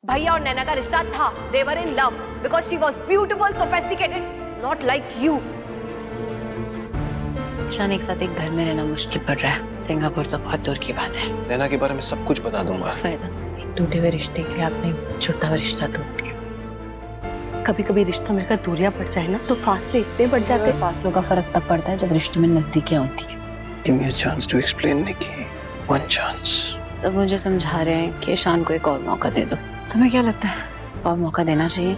भैया और नैना का रिश्ता था। They were in love because she was beautiful, sophisticated, not like you. Ishan, एक साथ एक घर में रहना मुश्किल पड़ रहा है। सिंगापुर तो बहुत दूर की बात है। नैना के बारे में सब कुछ बता दूंगा। फायदा, एक टूटे हुए रिश्ते के लिए आपने जुड़ता हुआ रिश्ता तोड़ दिया। कभी कभी रिश्तों में अगर दूरियां बढ़ जाए ना तो फासले इतने बढ़ जाते हैं। फासलों का फर्क तब पड़ता है जब रिश्तों में नजदीकियां होती है। Give me a chance to explain, Nikki. One chance. सब मुझे समझा रहे हैं कि ईशान को एक और मौका दे दो। तुम्हें क्या लगता है, एक और मौका देना चाहिए?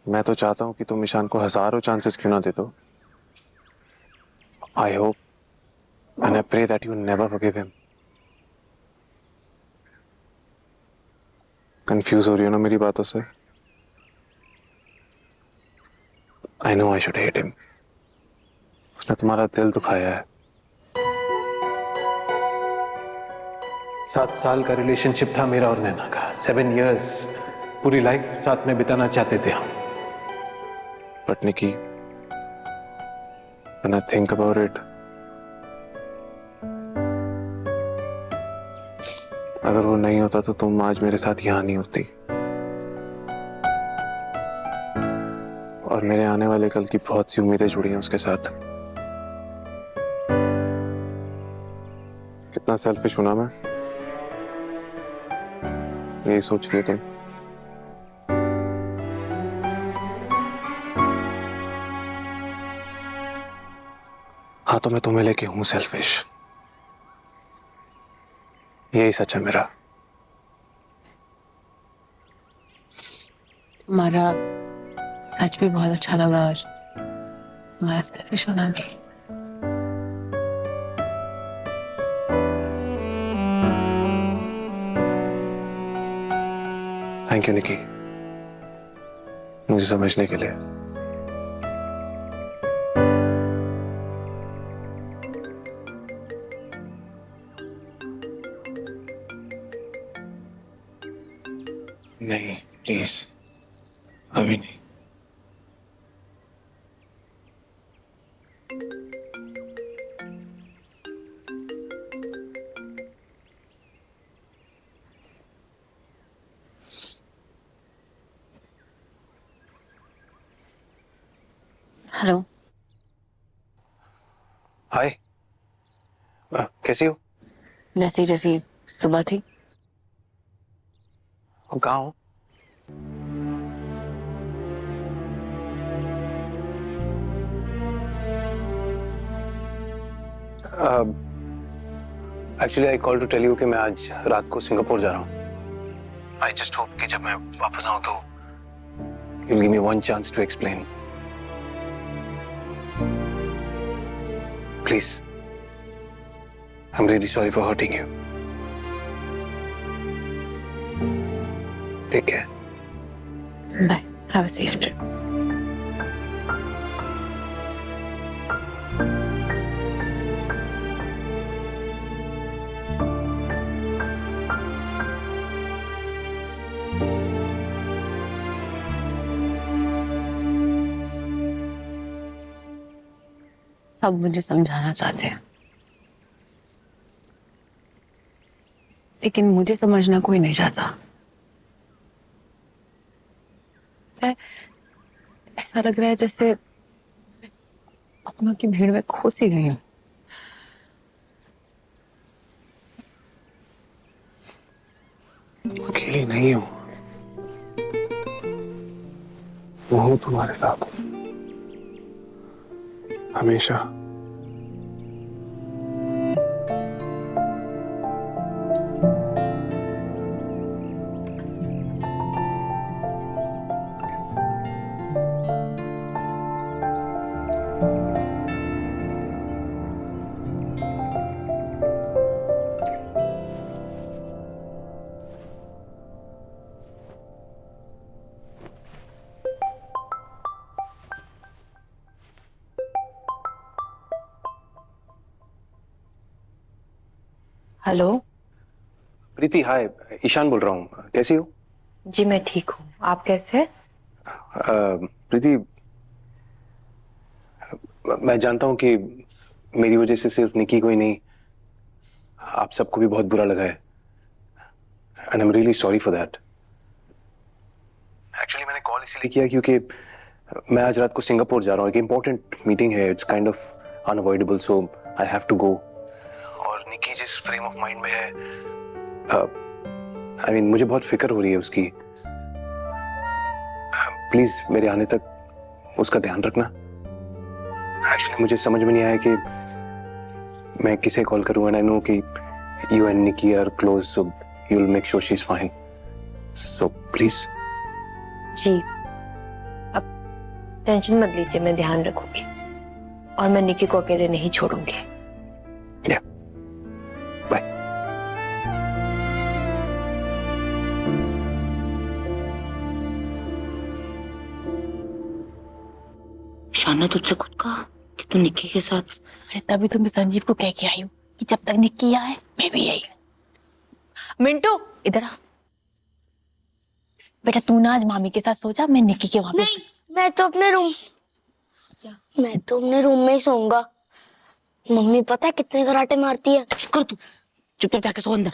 मैं तो चाहता हूँ कि तुम ईशान को हजारों चांसेस क्यों ना दे दो। I hope and I pray that you never forgive him. Confuse हो रही हो ना मेरी बातों से? I know I should hate him. उसने तुम्हारा दिल दुखाया है। 7 साल का रिलेशनशिप था मेरा और नैना का। 7 years, पूरी लाइफ साथ में बिताना चाहते थे हम। But Nikki, when I think about it, अगर वो नहीं होता तो तुम आज मेरे साथ यहाँ नहीं होती। और मेरे आने वाले कल की बहुत सी उम्मीदें जुड़ी हैं उसके साथ। कितना सेल्फिश हूं ना मैं, यही सोच रही हो तुम? हाँ, तो मैं तुम्हें लेके हूं सेल्फिश। यही सच है मेरा। तुम्हारा सच भी बहुत अच्छा लगा और तुम्हारा सेल्फिश होना भी। थैंक यू निकी, मुझे समझने के लिए। नहीं प्लीज, अभी नहीं। हेलो। हाय, कैसी हो? वैसे जैसी सुबह थी। अब कहाँ हो? Actually I call to tell you कि मैं आज रात को सिंगापुर जा रहा हूँ। आई जस्ट होप कि जब मैं वापस आऊँ तो you'll give me one chance to explain. Please. I'm really sorry for hurting you. Take care. Bye. Have a safe trip. सब मुझे समझाना चाहते हैं, लेकिन मुझे समझना कोई नहीं चाहता। ऐसा लग रहा है जैसे अपनों की भीड़ में खो सी गई हूं। अकेली नहीं हूं, वो हूं तुम्हारे साथ हमेशा। हेलो। प्रीति, हाय, ईशान बोल रहा हूँ। कैसी हो? जी मैं ठीक हूँ, आप कैसे हैं? प्रीति, मैं जानता हूँ कि मेरी वजह से सिर्फ निकी को ही नहीं, आप सबको भी बहुत बुरा लगा है and I am really sorry for that. Actually मैंने कॉल इसीलिए किया क्योंकि मैं आज रात को सिंगापुर जा रहा हूँ, एक इम्पोर्टेंट मीटिंग है, it's kind of unavoidable, so I have to go. और निक्की जिस फ्रेम ऑफ माइंड में है, आई मीन मुझे बहुत फिक्र हो रही है उसकी। प्लीज मेरे आने तक उसका ध्यान रखना। एक्चुअली मुझे समझ में नहीं आया कि मैं किसे कॉल करूं, एंड आई नो कि you and Nikki are close, so you will make sure she is fine, so please. जी, अब टेंशन मत लीजिए, मैं ध्यान रखूंगी और मैं निकी को अकेले नहीं छोड़ूंगी। बाय। शान ने तुझसे खुद कहा कि तू निक्की के साथ। अरे तभी तो मैं संजीव को कह के आई हूँ कि जब तक निक्की आए मैं भी आई हूँ। मिंटू इधर आ बेटा, तू ना आज मामी के साथ सो जा, मैं निक्की के वहां पे। नहीं, मैं तो अपने रूम में ही सोऊंगा। मम्मी पता है कितने कराटे मारती है। कर तू चुपचाप जाके सो अंदर।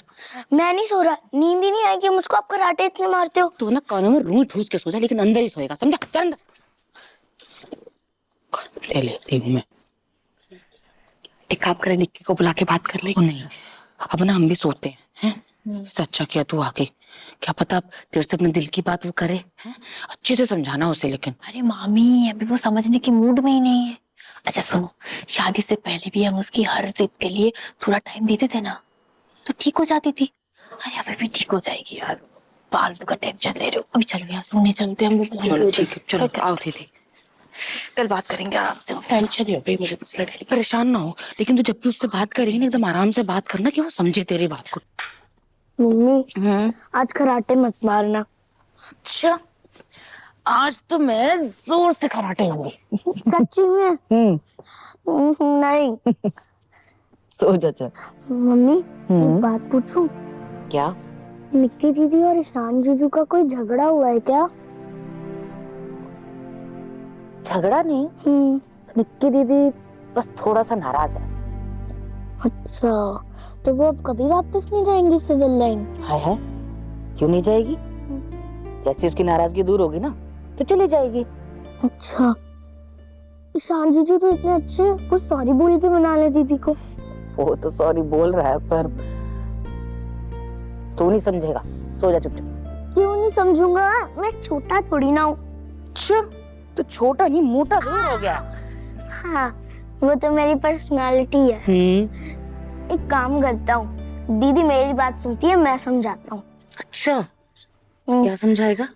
मैं नहीं सो रहा, नींद ही नहीं आएगी मुझको, आप कराटे इतने मारते हो। तू ना कानों में रूई ठूस के सो जा, लेकिन अंदर ही सोएगा, समझा? चल अंदर। ले लेती हूँ मैं। एक काम करें, निक्की को बुला के बात कर ले। नहीं, अब ना हम भी सोते हैं। इससे अच्छा किया तू आके, क्या पता अब तेरे से अपने दिल की बात वो करे, हैं? अच्छे से समझाना उसे। लेकिन अरे मामी अभी वो समझने के मूड में ही नहीं है। अच्छा सुनो, शादी से पहले भी हम उसकी हर जिद के लिए थोड़ा टाइम देते थे ना, तो ठीक हो जाती थी। अरे अभी भी ठीक हो जाएगी यार, फालतू का टेंशन ले रहे हो। अभी चलो यार सोने चलते हैं हम लोग। चलो ठीक है, चलो आओ दीदी, कल बात करेंगे आराम से। टेंशन नहीं हो गई मुझे कुछ लड़के। परेशान ना हो, लेकिन तू जब भी उससे बात करेगी ना एकदम आराम से बात करना कि वो समझे तेरी बात को। मम्मी आज कराटे मत मारना। अच्छा आज तो मैं जोर से कराटे लूंगी। सच्ची में? नहीं। सो जा चल। मम्मी एक बात पूछूं? क्या? निक्की दीदी और ईशान जीजू का कोई झगड़ा हुआ है क्या? झगड़ा नहीं, निक्की दीदी बस थोड़ा सा नाराज है। अच्छा, तो वो अब कभी वापस नहीं जाएंगी सिविल लाइन? है क्यों नहीं जाएगी? जैसे उसकी नाराजगी दूर होगी ना तो चली जाएगी। अच्छा, ईशान जीजू तो इतने अच्छे हैं, कुछ सॉरी बोल के मना ले दीदी को। वो तो सॉरी बोल रहा है पर तू नहीं समझेगा। सो जा चुपचाप। क्यों नहीं समझूंगा, मैं छोटा थोड़ी ना हूँ। अच्छा तो छोटा नहीं मोटा जरूर हो गया। हाँ, वो तो मेरी पर्सनालिटी है। एक काम करता हूँ, दीदी मेरी बात सुनती है, मैं समझाता हूँ। अच्छा क्या समझाएगा?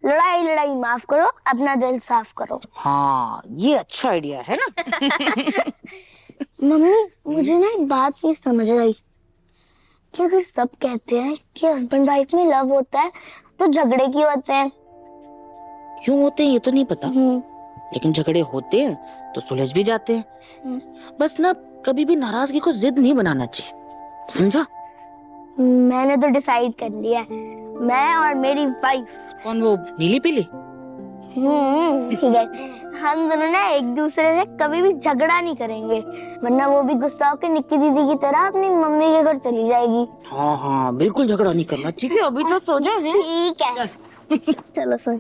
लड़ाई लड़ाई माफ करो, अपना दिल साफ करो। हाँ ये अच्छा आइडिया है ना। मम्मी मुझे ना एक बात नहीं समझ आई कि अगर सब कहते हैं कि हस्बैंड वाइफ में लव होता है तो झगड़े क्यों होते हैं? क्यों होते हैं ये तो नहीं पता, लेकिन झगड़े होते हैं तो सुलझ भी जाते हैं। बस ना कभी भी नाराजगी को जिद नहीं बनाना चाहिए, समझा? मैंने तो डिसाइड कर लिया है, मैं और मेरी वाइफ। कौन, वो नीली पीली? ठीक है, हम दोनों ना एक दूसरे से कभी भी झगड़ा नहीं करेंगे, वरना वो भी गुस्सा होकर निक्की दीदी की तरह अपनी मम्मी के घर चली जाएगी। हाँ हाँ बिल्कुल झगड़ा नहीं करना, ठीक है? अभी तो सो जा। ठीक है, चलो सो।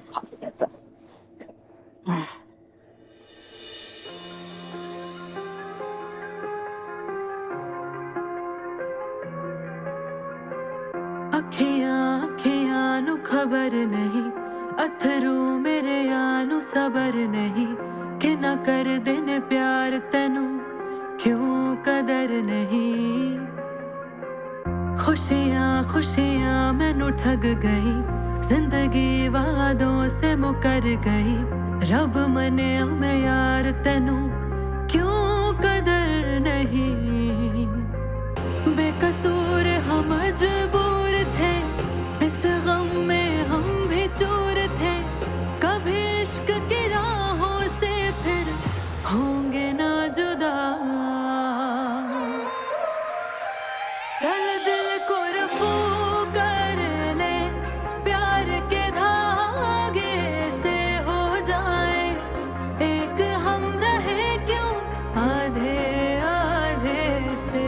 अखियां अखियां नु खबर नहीं, अथरू मेरे यानू सबर नहीं, कि ना कर देने प्यार तेनू क्यों कदर नहीं। खुशियां खुशियां मैनू ठग गई, जिंदगी वादों से मुकर गई, रब मने मैं यार तेनू क्यों कदर नहीं। बेकसूर हम मजबूर थे, इस गम में हम भी चूर थे, कभी इश्क की राहों से फिर होंगे ना जुदा। चल दिल को रफू कर ले, प्यार के धागे से हो जाए एक, हम रहे क्यों आधे आधे से।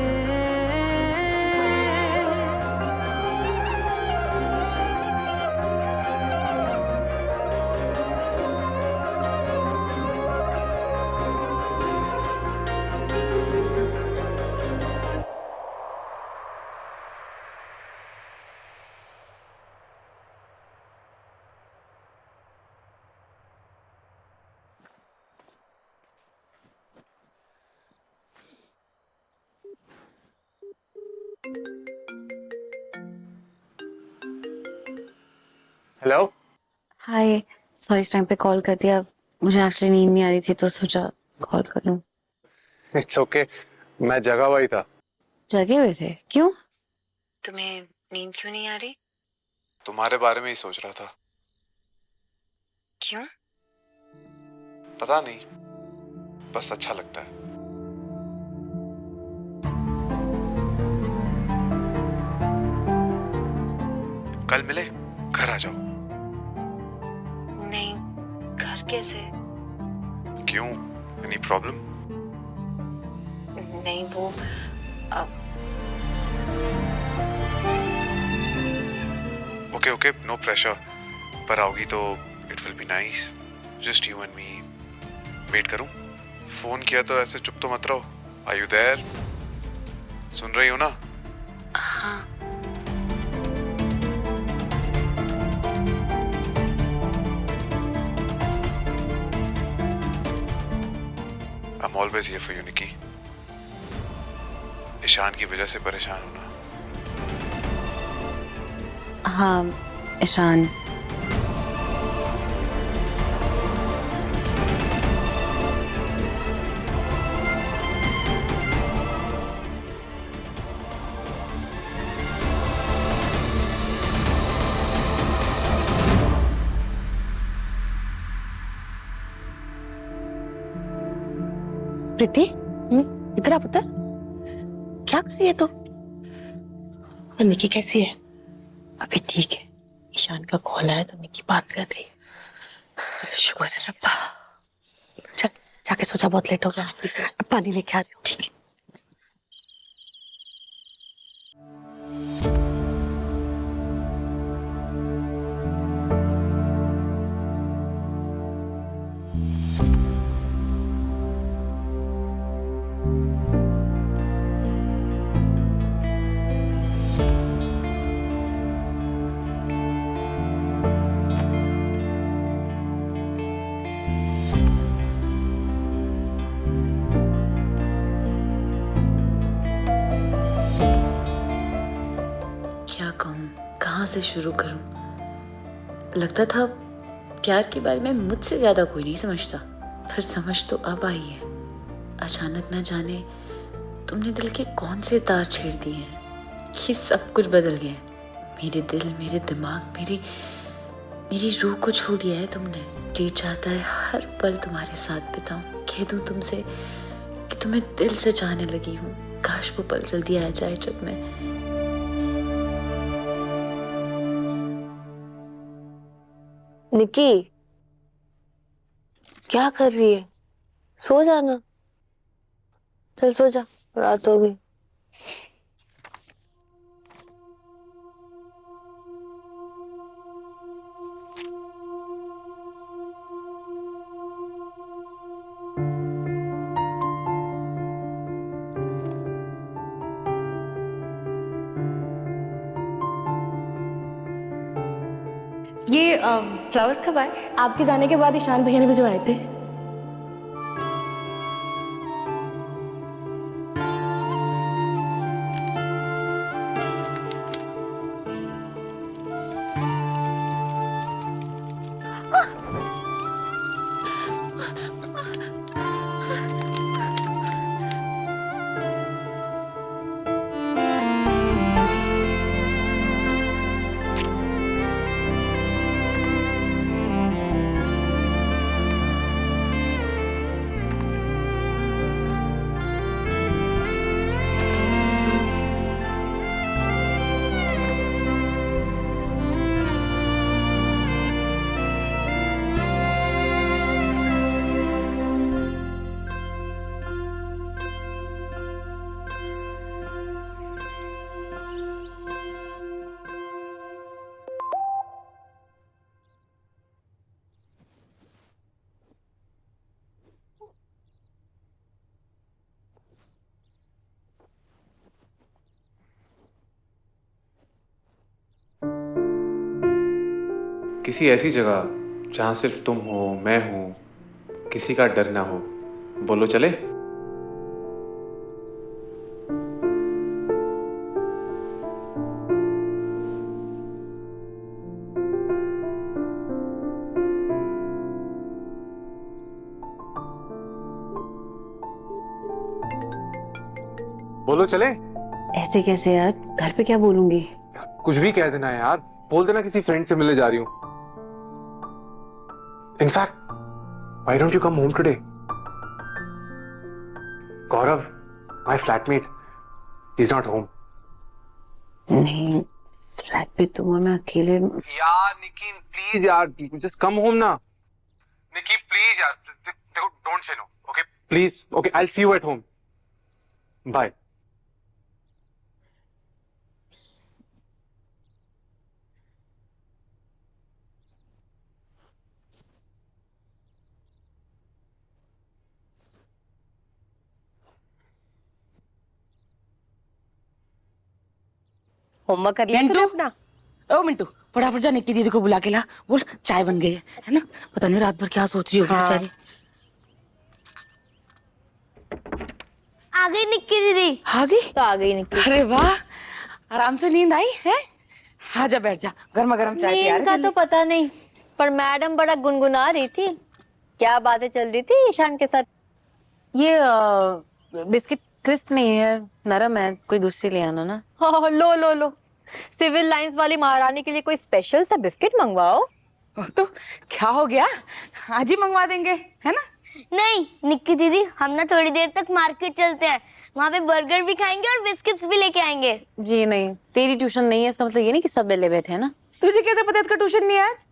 हेलो। हाय, सॉरी इस टाइम पे कॉल कर दिया। मुझे एक्चुअली नींद नहीं आ रही थी तो सोचा कॉल कर लूं। इट्स ओके, मैं जगा हुआ ही था। जगे हुए थे? क्यों? तुम्हें नींद क्यों नहीं आ रही? तुम्हारे बारे में ही सोच रहा था। क्यों? पता नहीं, बस अच्छा लगता है। कल मिले, घर आ जाओ। नहीं, घर कैसे? क्यों, एनी प्रॉब्लम? नहीं वो ओके ओके, नो प्रेशर। पर आओगी तो it will be nice, just you and me. Wait करूं? फोन किया तो ऐसे चुप तो मत रहो। Are you there? सुन रही हो ना? हाँ। I'm always here for you, निकी। ईशान की वजह से परेशान होना। हाँ ईशान, प्रीति, इधर आ पुत्र। क्या कर रही है तू? और निकी कैसी है? अभी ठीक है। ईशान का कॉल आया तो निकी बात कर रही है। शुक्र है रब्बा। चल जाके सोचा, बहुत लेट हो गया। अब पानी लेके आ रही हूँ। ठीक है। क्या कहूँ, कहाँ से शुरू करूँ? लगता था प्यार के बारे में मुझसे ज्यादा कोई नहीं समझता, पर समझ तो अब आई है। अचानक न जाने तुमने दिल के कौन से तार छेड़ दिए हैं कि सब कुछ बदल गया। मेरे दिल, मेरे दिमाग, मेरी रूह को छू लिया है तुमने। जी चाहता है हर पल तुम्हारे साथ बिताऊं, कह दूं तुमसे कि तुम्हें दिल से चाहने लगी हूँ। काश वो पल जल्दी आ जाए जब मैं निकी, क्या कर रही है? सो जाना। चल सो जा, रात हो गई। ये फ्लावर्स कब आए? आपके जाने के बाद ईशान भैया ने भिजवाए थे। किसी ऐसी जगह जहां सिर्फ तुम हो, मैं हूं, किसी का डर ना हो। बोलो चले? बोलो चले। ऐसे कैसे यार, घर पे क्या बोलूंगी? कुछ भी कह देना यार, बोल देना किसी फ्रेंड से मिलने जा रही हूँ। In fact why don't you come home today? Gaurav, my flatmate, he is not home. नहीं, फ्लैट पे तुम और मैं अकेले। यार निकी प्लीज यार, जस्ट कम होम ना। निकी प्लीज यार, देखो don't say no, okay please. Okay I will see you at home, bye. Homework कर लिया तूने अपना? ओ मिंटू, फटाफट जा निक्की दीदी को बुला के ला, बोल चाय बन गई है ना? पता नहीं रात भर क्या सोच रही होगी बेचारी। आ गई निक्की दीदी। आ गई? तो आ गई निक्की। अरे वाह, आराम से नींद आई है? आजा बैठ जा, गर्मा गर्म चाय तैयार नींद का तो पता नहीं, पर मैडम बड़ा गुनगुना रही थी। क्या बातें चल रही थी ईशान के साथ? ये बिस्किट क्रिस्प नहीं है, नरम है, कोई दूसरी ले आना ना। हाँ, लो लो लो, सिविल लाइंस वाली महारानी के लिए कोई स्पेशल सा बिस्किट मंगवाओ। तो क्या हो गया, आज ही मंगवा देंगे, है ना? नहीं निक्की दीदी, हम ना थोड़ी देर तक मार्केट चलते हैं, वहाँ पे बर्गर भी खाएंगे और बिस्किट्स भी लेके आएंगे। जी नहीं, तेरी ट्यूशन नहीं है, इसका मतलब ये नहीं कि सब बेले बैठे हैं ना। तुझे कैसे पता इसका ट्यूशन नहीं है आज?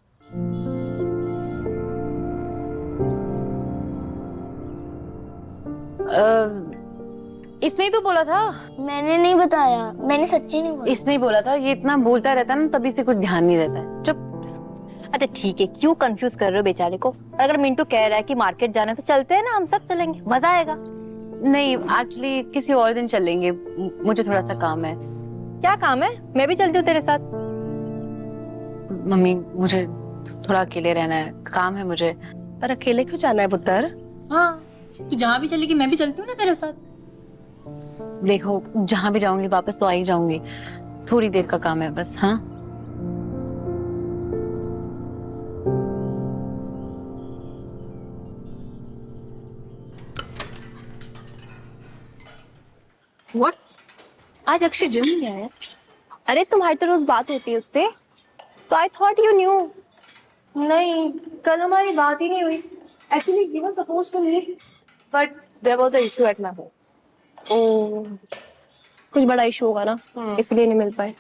इसने ही तो बोला था। मैंने नहीं बताया, मैंने सच्ची नहीं बोला। इसने ही बोला था, ये इतना बोलता रहता है ना, तभी से कुछ ध्यान नहीं रहता है। चुप। अच्छा ठीक है, क्यों कंफ्यूज कर रहे हो बेचारे को? अगर मिंटू कह रहा है कि मार्केट जाना है तो चलते हैं ना, हम सब चलेंगे, मजा आएगा। नहीं, एक्चुअली किसी और दिन चल लेंगे, मुझे थोड़ा सा काम है। क्या काम है? मैं भी चलती हूँ तेरे साथ। मम्मी, मुझे थोड़ा अकेले रहना है, काम है मुझे। पर अकेले क्यों जाना है पुत्र? हाँ, तू जहाँ भी चलेगी मैं भी चलती हूँ ना तेरे साथ। देखो, जहाँ भी जाऊंगी वापस तो आ ही जाऊंगी, थोड़ी देर का काम है बस। हाँ What? आज अक्षय जिम गया है। अरे तुम्हारी तो रोज बात होती है उससे, तो आई थॉट यू न्यू। नहीं, कल हमारी बात ही नहीं हुई। Actually we were supposed to meet, but there was a issue at my home. कुछ बड़ा इशू होगा ना, इसलिए नहीं मिल पाए।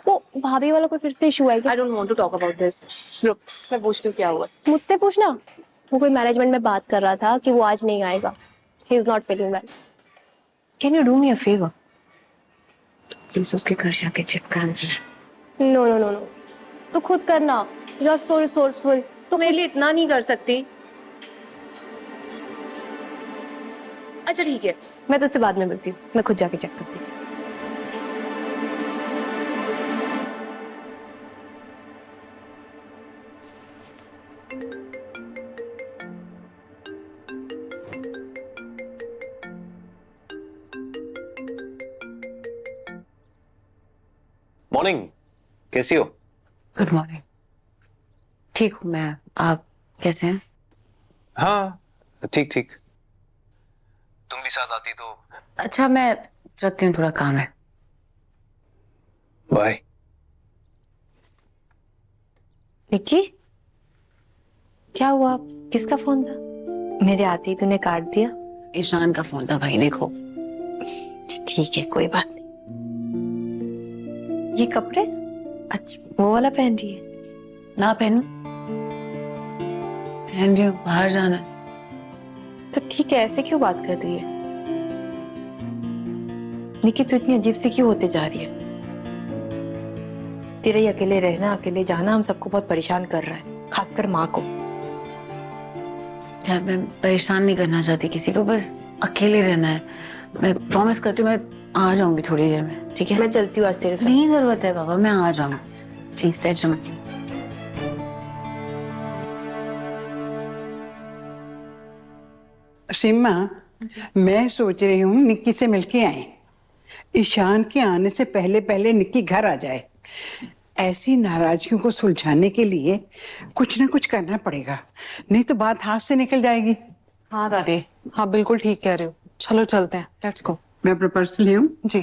वो भाभी वाला कोई फिर से इशू है क्या? I don't want to talk about this. रुक, मैं पूछती हूँ क्या हुआ। मुझसे पूछना। वो कोई मैनेजमेंट में बात कर रहा था कि वो आज नहीं आएगा। ही is not feeling well. Can you do me a favour? Please उसके घर जाके चेक कर। नो नो नो नो, तो खुद करना। You are so resourceful. तो मेरे लिए इतना नहीं कर सकती? अच्छा ठीक है, मैं तुझसे बाद में मिलती हूँ, मैं खुद जाके चेक करती हूँ। मॉर्निंग, कैसी हो? Good morning. ठीक हूँ मैं, आप कैसे हैं? हाँ ठीक ठीक। तुम भी साथ आती तो। अच्छा मैं रखती हूँ, थोड़ा काम है। बाय। निक्की, क्या हुआ? किसका फोन था? मेरे आते ही तूने काट दिया। ईशान का फोन था भाई, देखो। ठीक है, कोई बात नहीं। ये कपड़े अच्छा वो वाला पहन रही है? ना पहनू, पहन रही हूँ, बाहर जाना है। तो ठीक है, ऐसे क्यों बात कर रही है? निकी, तू इतनी अजीब सी क्यों होते जा रही है? तेरा ये अकेले रहना, अकेले जाना हम सबको बहुत परेशान कर रहा है, खासकर माँ को। यार मैं परेशान नहीं करना चाहती किसी को, बस अकेले रहना है। मैं प्रॉमिस करती हूँ, मैं आ जाऊंगी थोड़ी देर में, ठीक है? मैं चलती हूँ आज तेरे साथ। नहीं जरूरत है बाबा, मैं आ जाऊंगी, प्लीज टेंशन मत लीजिए। सीमा, मैं सोच रही हूँ निक्की से मिलके आए। ईशान के आने से पहले पहले निक्की घर आ जाए। ऐसी नाराजगियों को सुलझाने के लिए कुछ ना कुछ करना पड़ेगा, नहीं तो बात हाथ से निकल जाएगी। हाँ दादी, हाँ बिल्कुल ठीक कह रहे हो। चलो चलते हैं, लेट्स गो। मैं अपना पर्स ले आऊं? जी।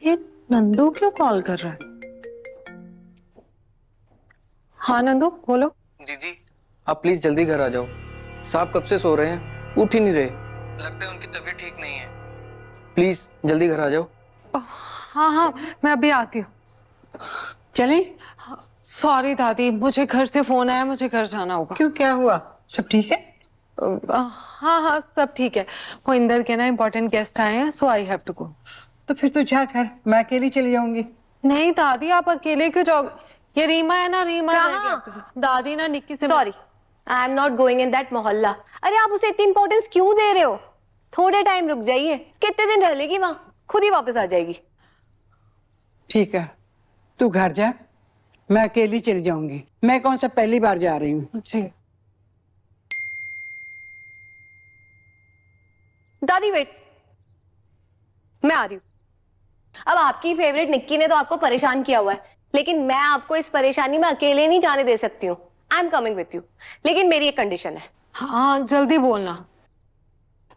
ये नंदू क्यों कॉल कर रहा है? हाँ नंदू बोलो। जी आप प्लीज जल्दी घर आ जाओ। साहब कब से सो रहे हैं, उठ ही नहीं रहे। लगता है उनकी तबीयत ठीक नहीं है। प्लीज जल्दी घर आ जाओ। हाँ हाँ मैं अभी आती हूँ। चलें? सॉरी दादी, मुझे घर से फोन आया, मुझे घर जाना होगा। क्यों, क्या हुआ? सब ठीक है? हाँ हाँ सब ठीक है। वो इंदर के ना इम्पोर्टेंट गेस्ट आए हैं, सो आई हैव टू गो। तो फिर तो जा घर, मैं अकेली चली जाऊंगी। नहीं दादी आप अकेले क्यों जाओगे? ये रीमा है ना, रीमा रहेगी आपके साथ। दादी ना निक्की से sorry, I am not going in that मोहल्ला। अरे आप उसे इतनी इंपॉर्टेंस क्यों दे रहे हो? थोड़े टाइम रुक जाइए। कितने दिन रह लेगी वहां? खुद ही वापस आ जाएगी। ठीक है, तू घर जा, मैं अकेली चली जाऊंगी। मैं कौन सा पहली बार जा रही हूँ। जी। दादी वेट, मैं आ रही हूँ। अब आपकी फेवरेट निक्की ने तो आपको परेशान किया हुआ है, लेकिन मैं आपको इस परेशानी में अकेले नहीं जाने दे सकती हूँ। I am coming with you, लेकिन मेरी एक कंडीशन है। हाँ जल्दी बोलना।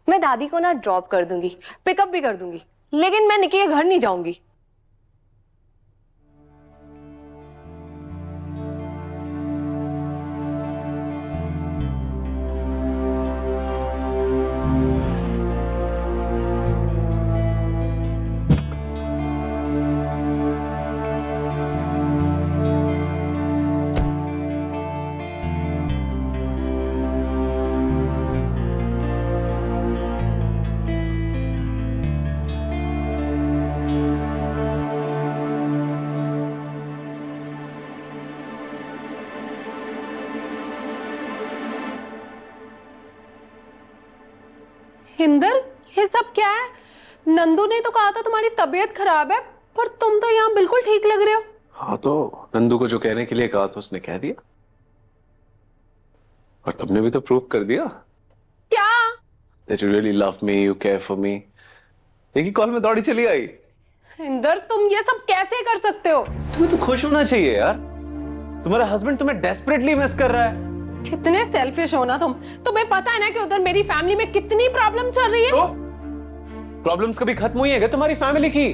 मैं दादी को ना ड्रॉप कर दूंगी, पिकअप भी कर दूंगी, लेकिन मैं निक्की के घर नहीं जाऊंगी। इंदर ये सब क्या है? नंदू ने तो कहा था तुम्हारी तबीयत खराब है, पर तुम तो यहाँ बिल्कुल ठीक लग रहे हो। हाँ तो नंदू को जो कहने के लिए कहा था उसने कह दिया, और तुमने भी तो प्रूव कर दिया। क्या? That you really love me, you care for me। एक ही कॉल में दौड़ी चली आई। इंदर तुम ये सब कैसे कर सकते हो? तुम्हें तो खुश होना चाहिए यार, तुम्हारा हस्बैंड तुम्हें डेस्परेटली मिस कर रहा है। कितने सेल्फिश हो ना तुम। तुम्हें पता है ना कि उधर मेरी फैमिली में कितनी प्रॉब्लम चल रही है। तो प्रॉब्लम्स कभी खत्म हुई है क्या तुम्हारी फैमिली की?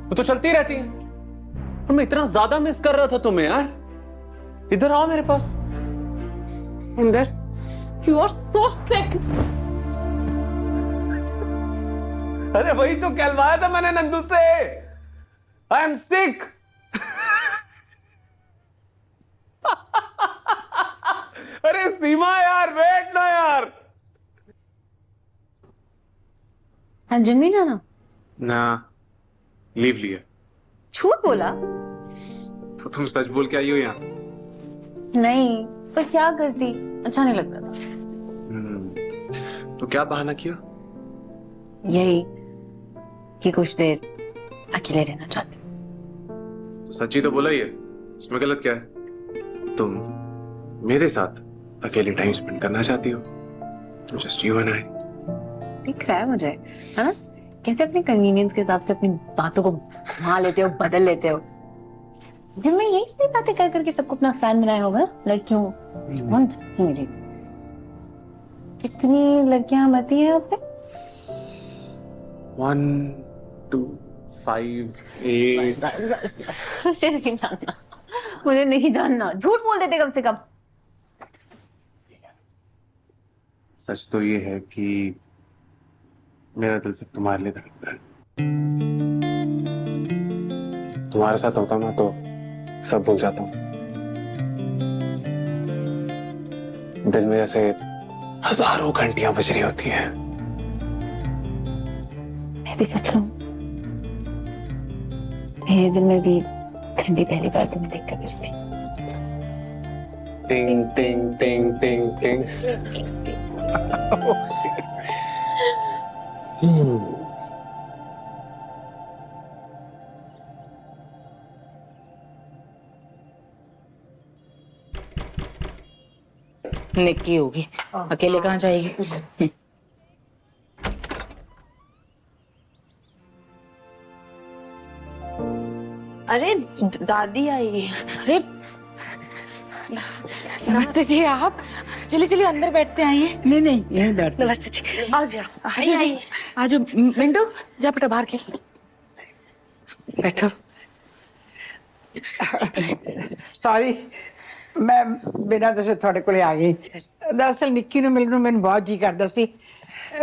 वो तो चलती रहती है। और मैं इतना ज्यादा मिस कर रहा था तुम्हें यार। इधर आओ मेरे पास। इंदर यू आर सो सिक। अरे वही तो कहलवाया था मैंने नंदू से, आई एम सिक। अरे सीमा यार, वेट ना यार। जिम नहीं जाना? ना, लीव लिया। झूठ बोला? तो तुम सच बोल के आई हो यहाँ? नहीं, पर क्या करती? अच्छा नहीं लग रहा था। तो क्या बहाना किया? यही कि कुछ देर अकेले रहना चाहती। तो सच्ची तो बोला ही है, इसमें गलत क्या है? तुम मेरे साथ अकेले टाइम स्पेंड करना चाहती हो, जस्ट यू एंड आई। दिख रहा है मुझे, है ना? कैसे अपने कन्वीनियंस के हिसाब से अपनी बातों को घुमा लेते हो, बदल लेते हो। जब मैं यही सही बातें कर करके सबको अपना फैन बनाया होगा ना, लड़कियों कौन थी मेरी? कितनी लड़कियां मरती है आप पे? 1 2 5 8। मुझे नहीं जानना, मुझे नहीं जानना। झूठ बोल देते कम से कम। सच तो ये है कि मेरा दिल सिर्फ तुम्हारे लिए धड़कता है। तुम्हारे साथ होता ना तो सब भूल जाता हूँ। दिल में ऐसे हजारों घंटियां बज रही होती हैं। मैं भी सच कहूं, मेरे दिल में भी घंटी पहली बार तुम्हें देखकर बजती। टिंग टिंग टिंग टिंग टिंग। निक्की होगी, अकेले कहाँ जाएगी? अरे दादी आई है। अरे नमस्ते जी। आप चलिए चलिए अंदर बैठते हैं, आइए। नहीं नहीं, यहीं बैठते। नमस्ते जी, आ जाओ। आज मिंटू जा बेटा बाहर खेल। बैठो। सॉरी, मैं बिना दसे थोड़े को आ गई। दरअसल निक्की ਨੂੰ ਮਿਲਣ ਨੂੰ ਮੈਨੂੰ ਬਹੁਤ ਜੀ ਕਰਦਾ ਸੀ।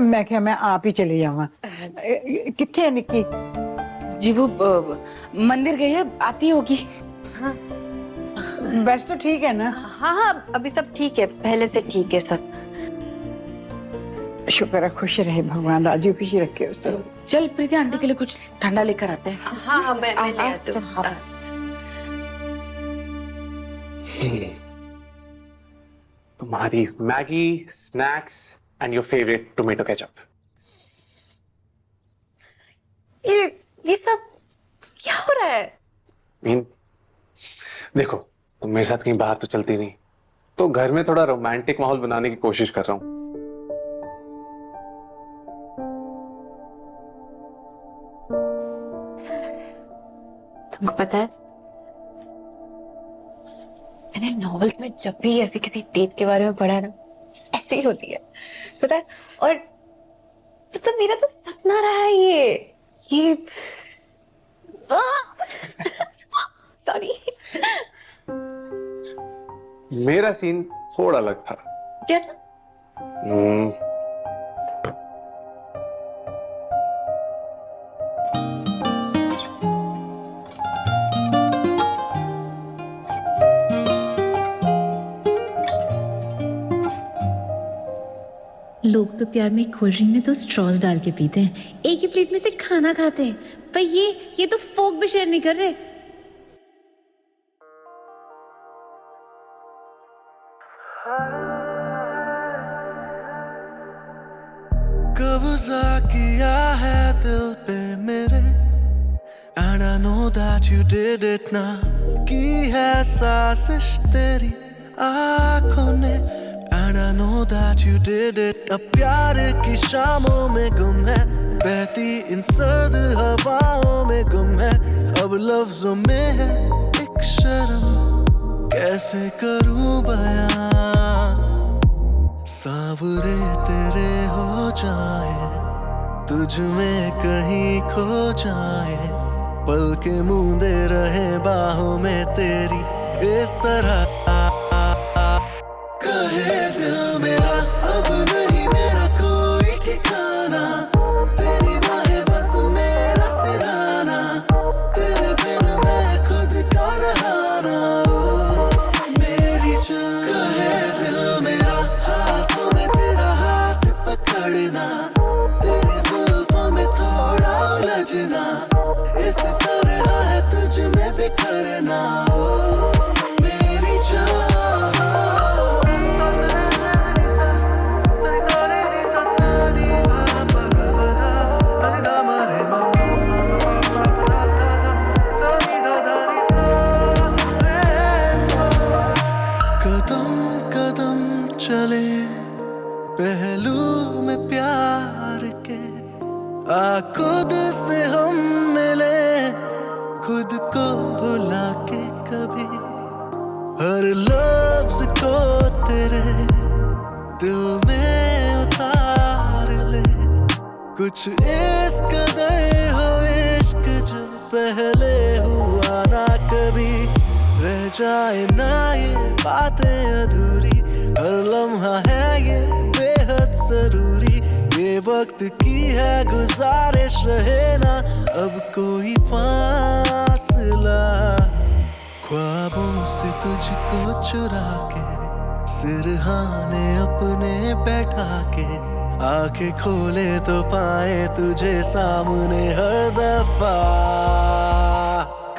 मैं क्या मैं आप ही चली जावा। किथे है निक्की? जी वो मंदिर गई है, आती होगी। बस तो ठीक है ना? हाँ हाँ, अभी सब ठीक है, पहले से ठीक है सब। शुक्र है, खुश रहे भगवान, राजी खुशी रखे उसे। चल प्रीति आंटी के लिए कुछ ठंडा लेकर आते हैं। हाँ हाँ, मैं ले आती हूँ। तुम्हारी Maggi, snacks and your favourite tomato ketchup. ये सब क्या हो रहा है? देखो, तुम मेरे साथ कहीं बाहर तो चलती नहीं, तो घर में थोड़ा रोमांटिक माहौल बनाने की कोशिश कर रहा हूं। तुमको पता है, मैंने नॉवेल्स में जब भी ऐसी किसी डेट के बारे में पढ़ा है ना, ऐसी ही होती है, पता है। और मतलब मेरा तो सपना रहा है ये सॉरी। मेरा सीन थोड़ा अलग था। कैसा? लोग तो प्यार में कोल्ड ड्रिंक में तो स्ट्रॉस डाल के पीते हैं, एक ही प्लेट में से खाना खाते हैं, पर ये तो फोक भी शेयर नहीं कर रहे। कब्जा किया है दिल पे मेरे, and I know that you did it now। की है साजिश तेरी आँखों ने, and I know that you did it। अब प्यार की शामों में गुम है, बहती इन सर्द हवाओं में गुम है, अब लफ्जों में है एक शर्म, कैसे करूं बयां। सांवरे तेरे हो जाए, तुझ में कहीं खो जाए, पल के मूंदे रहे बाहों में तेरी इस तरह। कहे दिल मेरा अब नहीं मेरा कोई ठिकाना, तेरी बाहें बस मेरा सिराना, तेरे बिन मैं खुद का रहाना। मेरी जान कहे दिल मेरा, हाथों में तेरा हाथ पकड़ना, तेरी जुल्फों में थोड़ा उलझना, इस तरह है तुझ में बिखरना। मेरी जान चले पहलू में प्यार के, आ खुद से हम मिले, खुद को भुला के कभी, हर लफ्ज को तेरे दिल में उतार ले, कुछ इस कदर हो इश्क जो पहले हुआ ना कभी, रह जाए ना ये बातें अधूरी, हर लम्हा है ये बेहद जरूरी, ये वक्त की है गुजारिश रहे ना अब कोई फासला। ख्वाबों से तुझको चुरा के, सिरहाने अपने बैठा के, आंखें खोले तो पाए तुझे सामने हर दफा।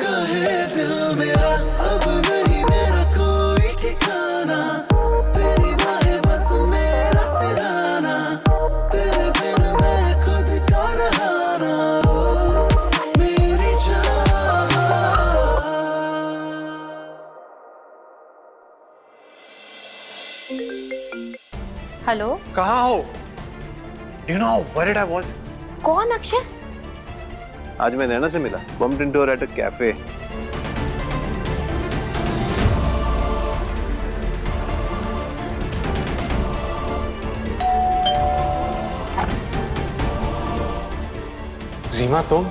कहे दिल मेरा अब नहीं मेरा कोई ठिकाना, तेरी बाहें बस मेरा सिराना, तेरे बिन मैं खुद का रहाना। मेरी जान हेलो, कहाँ हो? Do you know how worried I was? कौन अक्षय? आज मैं नैना से मिला, bumped into her at a cafe। Reema तुम